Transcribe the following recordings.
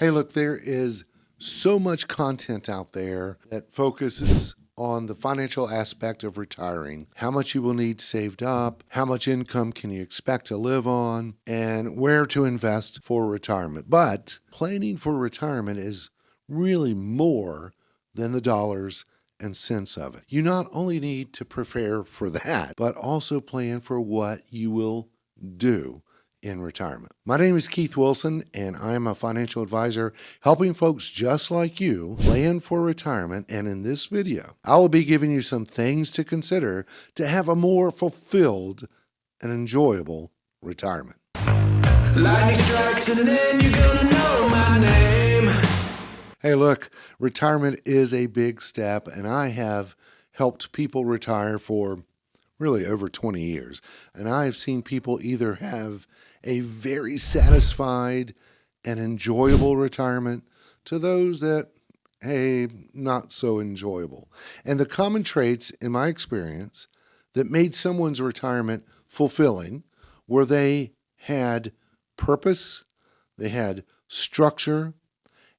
Hey, look, there is so much content out there that focuses on the financial aspect of retiring, how much you will need saved up, how much income can you expect to live on, and where to invest for retirement. But planning for retirement is really more than the dollars and cents of it. You not only need to prepare for that, but also plan for what you will do in retirement. My name is Keith Wilson, and I'm a financial advisor helping folks just like you plan for retirement. And in this video, I will be giving you some things to consider to have a more fulfilled and enjoyable retirement. Lightning strikes and then you're gonna know my name. Hey, look, retirement is a big step, and I have helped people retire for really over 20 years. And I've seen people either have a very satisfied and enjoyable retirement to those that, hey, not so enjoyable. And the common traits, in my experience, that made someone's retirement fulfilling were they had purpose, they had structure,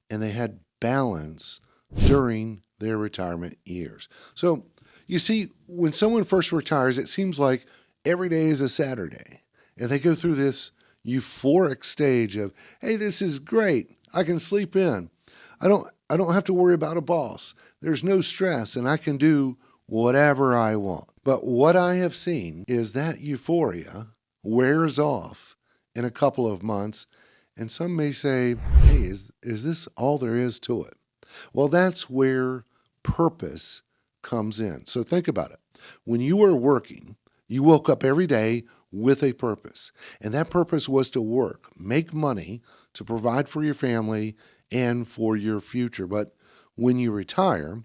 and they had balance during their retirement years. So you see, when someone first retires, it seems like every day is a Saturday. And they go through this euphoric stage of, hey, this is great. I can sleep in. I don't have to worry about a boss. There's no stress, and I can do whatever I want. But what I have seen is that euphoria wears off in a couple of months, and some may say, hey, is this all there is to it? Well, that's where purpose comes in. So think about it. When you were working, you woke up every day with a purpose, and that purpose was to work, make money to provide for your family and for your future. But when you retire,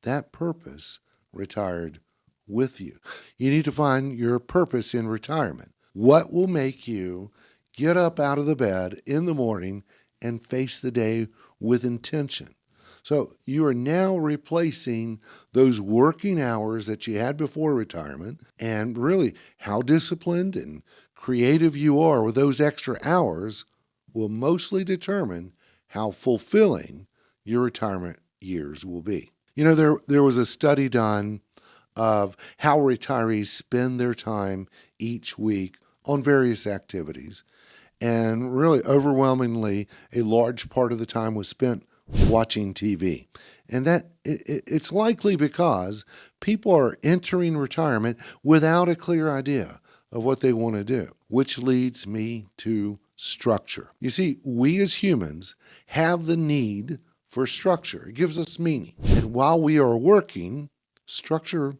that purpose retired with you. You need to find your purpose in retirement. What will make you get up out of the bed in the morning and face the day with intention? So you are now replacing those working hours that you had before retirement, and really how disciplined and creative you are with those extra hours will mostly determine how fulfilling your retirement years will be. You know, there was a study done of how retirees spend their time each week on various activities, and really overwhelmingly a large part of the time was spent watching TV. And that it's likely because people are entering retirement without a clear idea of what they want to do, which leads me to structure. You see, we as humans have the need for structure. It gives us meaning. And while we are working, structure,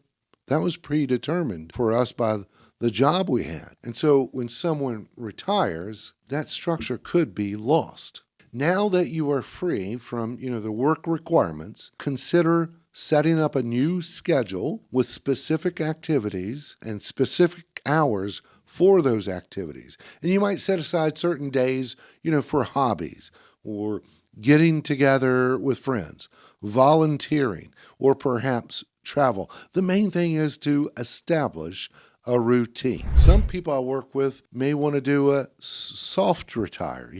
that was predetermined for us by the job we had. And so when someone retires, that structure could be lost. Now that you are free from, the work requirements, consider setting up a new schedule with specific activities and specific hours for those activities. And you might set aside certain days, for hobbies or getting together with friends, volunteering, or perhaps travel. The main thing is to establish a routine. Some people I work with may want to do a soft retire.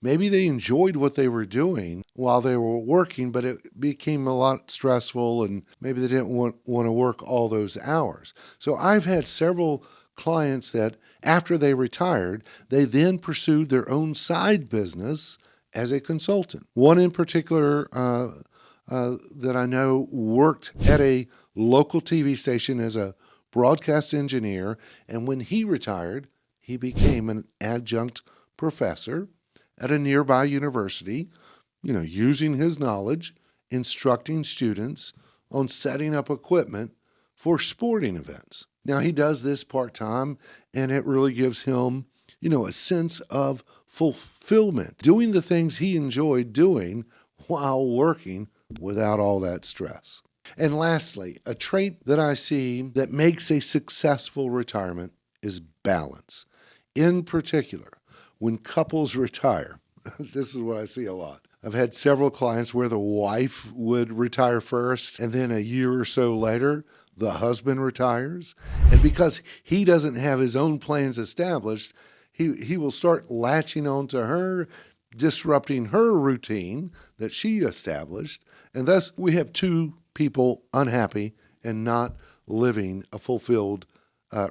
Maybe they enjoyed what they were doing while they were working, but it became a lot stressful, and maybe they didn't want to work all those hours. So I've had several clients that after they retired, they then pursued their own side business as a consultant. One in particular that I know worked at a local TV station as a broadcast engineer, and when he retired, he became an adjunct professor at a nearby university, using his knowledge, instructing students on setting up equipment for sporting events. Now, he does this part-time, and it really gives him, a sense of fulfillment, doing the things he enjoyed doing while working without all that stress. And lastly, a trait that I see that makes a successful retirement is balance. In particular, when couples retire, this is what I see a lot. I've had several clients where the wife would retire first, and then a year or so later, the husband retires. And because he doesn't have his own plans established, he will start latching on to her, disrupting her routine that she established. And thus, we have two people unhappy and not living a fulfilled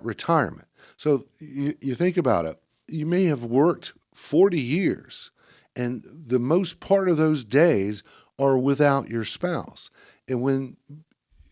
retirement. So you think about it. You may have worked 40 years, and the most part of those days are without your spouse. And when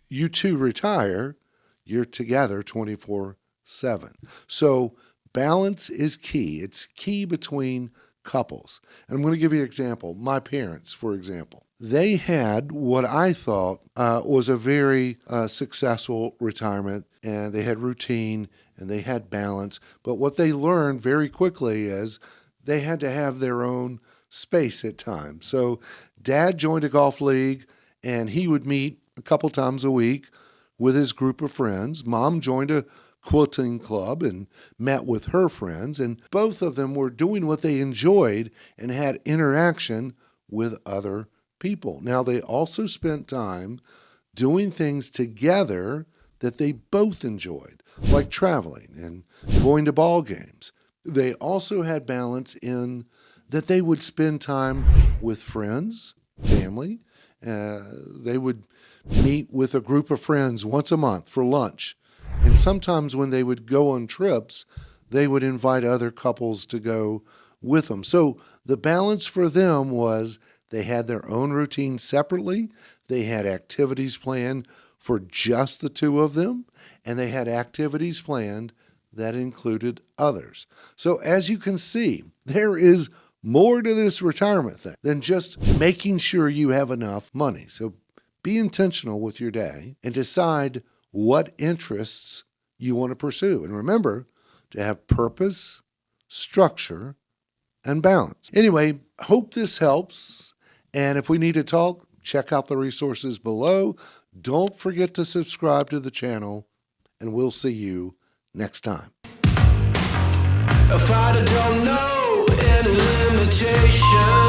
you two retire, you're together 24/7. So balance is key. It's key between couples. And I'm going to give you an example. My parents, for example, they had what I thought was a very successful retirement, and they had routine and they had balance. But what they learned very quickly is they had to have their own space at times. So Dad joined a golf league, and he would meet a couple times a week with his group of friends. Mom joined a quilting club and met with her friends, and both of them were doing what they enjoyed and had interaction with other people. Now, they also spent time doing things together that they both enjoyed, like traveling and going to ball games. They also had balance in that they would spend time with friends, family. They would meet with a group of friends once a month for lunch. And sometimes when they would go on trips, they would invite other couples to go with them. So the balance for them was they had their own routine separately. They had activities planned for just the two of them, and they had activities planned that included others. So as you can see, there is more to this retirement thing than just making sure you have enough money. So be intentional with your day and decide what interests you want to pursue. And remember to have purpose, structure, and balance. Anyway, hope this helps. And if we need to talk, check out the resources below. Don't forget to subscribe to the channel, and we'll see you next time. A fighter don't know any limitation.